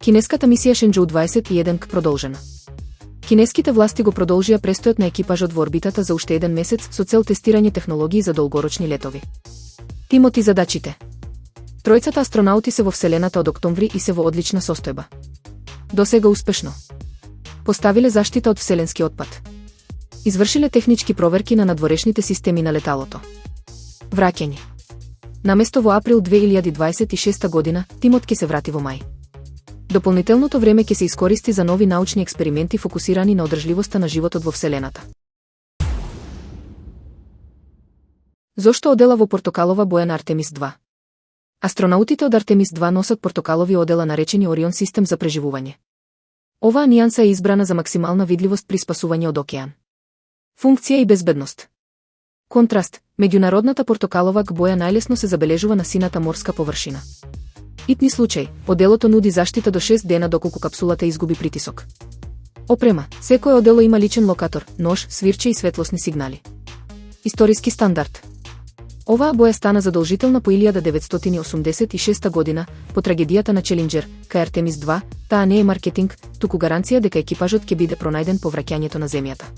Кинеската мисија Шенџоу 21 продолжена. Кинеските власти го продолжија престојот на екипажот во орбитата за уште еден месец со цел тестирање технологии за долгорочни летови. Тимот и задачите. Тројцата астронаути се во Вселената од октомври и се во одлична состојба. Досега успешно поставиле заштита од вселенски отпад. Извршиле технички проверки на надворешните системи на леталото. Враќање. Наместо во април 2026 година, тимот ќе се врати во мај. Дополнителното време ќе се искористи за нови научни експерименти фокусирани на одржливоста на животот во Вселената. Зошто одела во портокалова боја на Артемис 2? Астронаутите од Артемис 2 носат портокалови одела наречени Орион систем за преживување. Оваа нијанса е избрана за максимална видливост при спасување од океан. Функција и безбедност. Контраст, меѓународната портокалова боја најлесно се забележува на сината морска површина. Итни случај, оделото нуди заштита до 6 дена доколку капсулата изгуби притисок. Опрема, секое одело има личен локатор, нож, свирче и светлосни сигнали. Историски стандард. Оваа боја стана задолжителна по 1986 година, по трагедијата на Челинџер, кај Артемис 2, таа не е маркетинг, туку гаранција дека екипажот ќе биде пронајден по враќањето на Земјата.